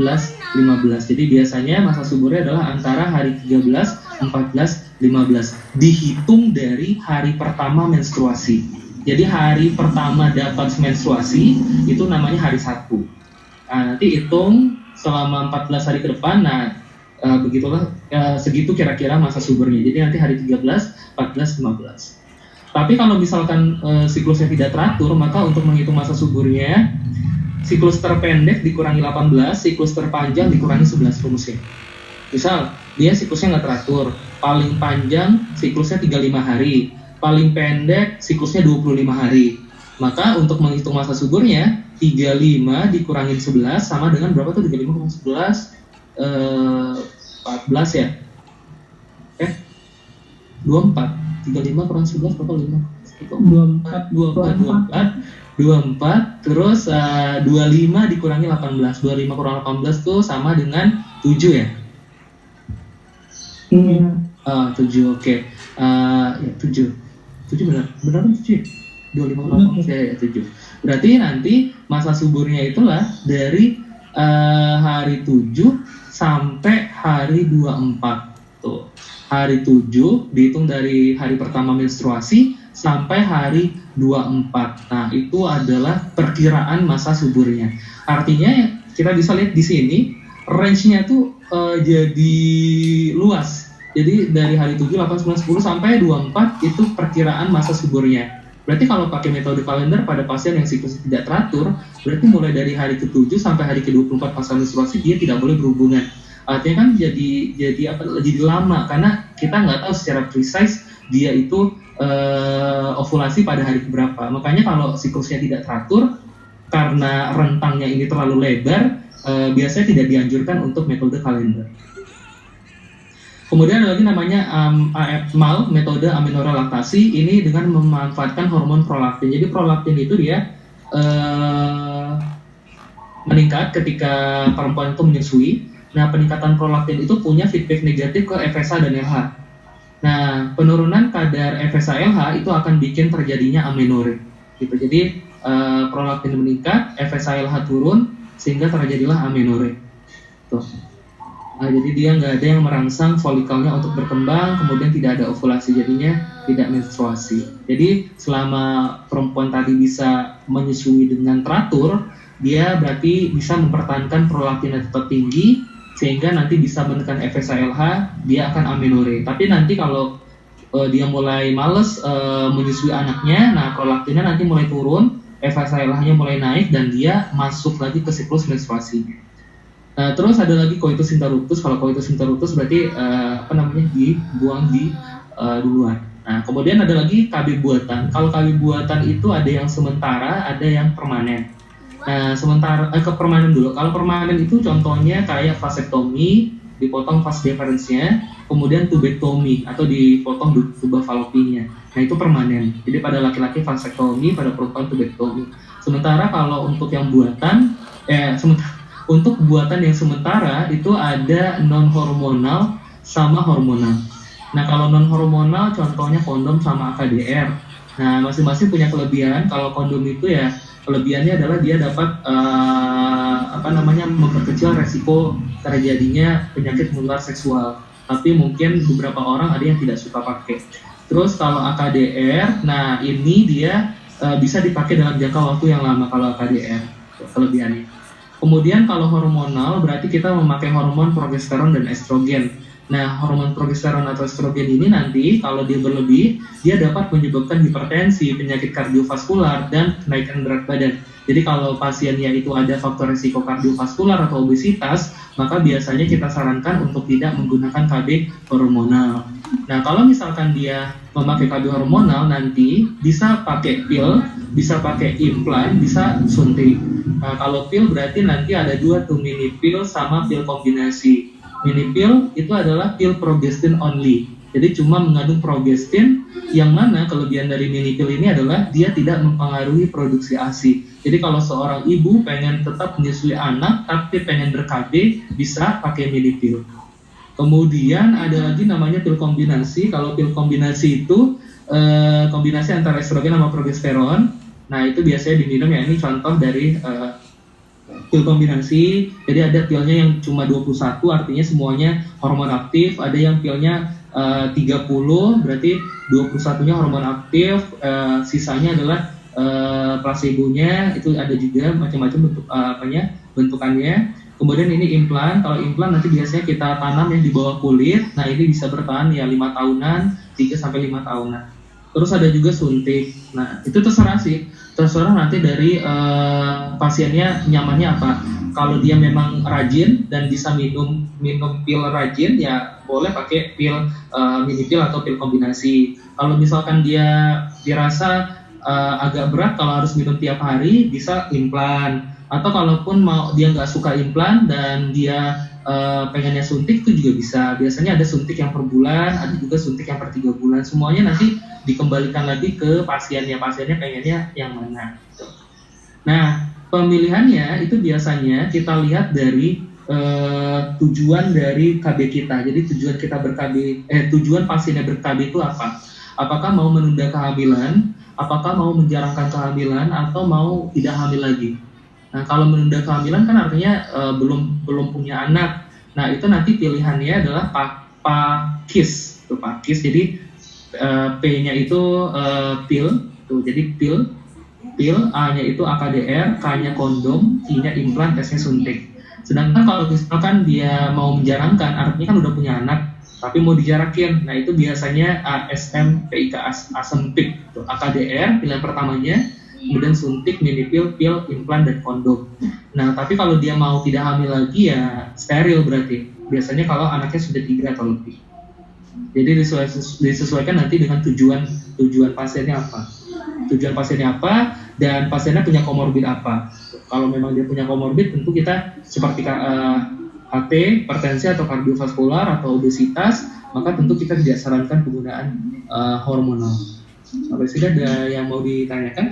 15. Jadi biasanya masa suburnya adalah antara hari 13, 14, 15. Dihitung dari hari pertama menstruasi. Jadi hari pertama dapat menstruasi itu namanya hari 1. Nah, nanti hitung selama 14 hari ke depan. Nah, begitulah segitu kira-kira masa suburnya. Jadi nanti hari 13, 14, 15. Tapi kalau misalkan siklusnya tidak teratur, maka untuk menghitung masa suburnya, siklus terpendek dikurangi 18, siklus terpanjang dikurangi 11 rumusnya. Misal, dia siklusnya nggak teratur, paling panjang siklusnya 35 hari, paling pendek siklusnya 25 hari. Maka untuk menghitung masa suburnya, 35 dikurangi 11 sama dengan berapa tuh 35 kurang 11? 14 ya? 24. 35 kurang 11 berapa? 24, terus 25 dikurangi 18. 25 kurang 18 tuh sama dengan 7 ya? Iya. 7, oke. Ya 7 benar kan 7 ya? 25 kurang 18 ya 7. Berarti nanti masa suburnya itulah dari hari 7 sampai hari 24 tuh. Hari 7 dihitung dari hari pertama menstruasi sampai hari 24. Nah, itu adalah perkiraan masa suburnya. Artinya kita bisa lihat di sini range-nya tuh jadi luas. Jadi dari hari 7, 8, 9, 10 sampai 24 itu perkiraan masa suburnya. Berarti kalau pakai metode kalender pada pasien yang siklusnya tidak teratur, berarti mulai dari hari ke-7 sampai hari ke-24 pasca menstruasi dia tidak boleh berhubungan. Artinya kan jadi lama karena kita nggak tahu secara precise dia itu ovulasi pada hari berapa. Makanya kalau siklusnya tidak teratur karena rentangnya ini terlalu lebar, biasanya tidak dianjurkan untuk metode kalender. Kemudian ada lagi namanya AMAL, metode amenorrhea laktasi. Ini dengan memanfaatkan hormon prolaktin. Jadi prolaktin itu dia meningkat ketika perempuan itu menyusui. Nah, peningkatan prolaktin itu punya feedback negatif ke FSH dan LH. Nah, penurunan kadar FSH LH itu akan bikin terjadinya amenorrhea. Gitu. Jadi prolaktin meningkat, FSH LH turun, sehingga terjadilah amenorrhea. Tuh. Nah, jadi dia nggak ada yang merangsang folikelnya untuk berkembang, kemudian tidak ada ovulasi, jadinya tidak menstruasi. Jadi selama perempuan tadi bisa menyusui dengan teratur, dia berarti bisa mempertahankan prolaktinnya tetap tinggi, sehingga nanti bisa menekan FSH LH, dia akan amenorrhea. Tapi nanti kalau dia mulai males menyusui anaknya, nah prolaktinnya nanti mulai turun, FSH LH-nya mulai naik, dan dia masuk lagi ke siklus menstruasi. Nah, terus ada lagi coitus interruptus. Kalau coitus interruptus berarti dibuang di duluan. Nah, kemudian ada lagi KB buatan. Kalau KB buatan itu ada yang sementara, ada yang permanen. Nah, ke permanen dulu. Kalau permanen itu contohnya kayak vasektomi, dipotong vas deferensnya, kemudian tubektomi atau dipotong tuba falopinya. Nah, itu permanen. Jadi pada laki-laki vasektomi, pada perempuan tubektomi. Sementara kalau untuk yang buatan, untuk buatan yang sementara itu ada non hormonal sama hormonal. Nah, kalau non hormonal contohnya kondom sama AKDR. Nah, masing-masing punya kelebihan. Kalau kondom itu ya kelebihannya adalah dia dapat memperkecil resiko terjadinya penyakit menular seksual. Tapi mungkin beberapa orang ada yang tidak suka pakai. Terus kalau AKDR, nah ini dia bisa dipakai dalam jangka waktu yang lama kalau AKDR, kelebihannya. Kemudian kalau hormonal berarti kita memakai hormon progesteron dan estrogen. Nah, hormon progesteron atau estrogen ini nanti kalau dia berlebih, dia dapat menyebabkan hipertensi, penyakit kardiovaskular, dan kenaikan berat badan. Jadi kalau pasiennya itu ada faktor risiko kardiovaskular atau obesitas, maka biasanya kita sarankan untuk tidak menggunakan KB hormonal. Nah, kalau misalkan dia memakai KB hormonal, nanti bisa pakai pil, bisa pakai implan, bisa suntik. Nah, kalau pil berarti nanti ada dua tuh, mini pil sama pil kombinasi. Mini pil itu adalah pil progestin only. Jadi cuma mengandung progestin, yang mana kelebihan dari mini pil ini adalah dia tidak mempengaruhi produksi ASI. Jadi kalau seorang ibu pengen tetap menyusui anak tapi pengen ber-KB, bisa pakai mini pil. Kemudian ada lagi namanya pil kombinasi. Kalau pil kombinasi itu kombinasi antara estrogen sama progesteron. Nah, itu biasanya diminum ya, ini contoh dari pil kombinasi. Jadi ada pilnya yang cuma 21, artinya semuanya hormon aktif. Ada yang pilnya 30, berarti 21-nya hormon aktif, sisanya adalah placebo-nya. Itu ada juga macam-macam bentuk bentukannya. Kemudian ini implan. Kalau implan nanti biasanya kita tanam yang di bawah kulit. Nah, ini bisa bertahan ya 5 tahunan, 3 sampai 5 tahunan. Terus ada juga suntik. Nah, itu terserah sih. Terserah nanti dari pasiennya nyamannya apa. Kalau dia memang rajin dan bisa minum pil rajin, ya boleh pakai pil mini pil atau pil kombinasi. Kalau misalkan dia dirasa agak berat kalau harus minum tiap hari, bisa implan. Atau kalaupun dia nggak suka implan dan dia pengennya suntik, itu juga bisa. Biasanya ada suntik yang per bulan, ada juga suntik yang per 3 bulan. Semuanya nanti dikembalikan lagi ke pasiennya pengennya yang mana gitu. Nah, pemilihannya itu biasanya kita lihat dari tujuan dari KB kita. Jadi tujuan pasiennya ber-KB itu apa? Apakah mau menunda kehamilan, apakah mau menjarangkan kehamilan, atau mau tidak hamil lagi. Nah, kalau menunda kehamilan kan artinya belum punya anak. Nah, itu nanti pilihannya adalah PAKIS. Itu PAKIS. Jadi P-nya itu pil. Tuh, jadi pil, A-nya itu AKDR, K-nya kondom, I-nya implan, S-nya suntik. Sedangkan kalau misalkan dia mau menjarangkan, artinya kan udah punya anak, tapi mau dijarakin. Nah, itu biasanya ASMPIK, asempik. AKDR pilihan pertamanya, kemudian suntik, mini pil, implan, dan kondom. Nah, tapi kalau dia mau tidak hamil lagi, ya steril berarti. Biasanya kalau anaknya sudah 3 atau lebih. Jadi disesuaikan nanti dengan tujuan pasiennya apa. Tujuan pasiennya apa, dan pasiennya punya komorbid apa. Kalau memang dia punya komorbid, tentu kita seperti HT, hipertensi atau kardiovaskular atau obesitas, maka tentu kita tidak sarankan penggunaan hormonal. Sampai sini ada yang mau ditanyakan?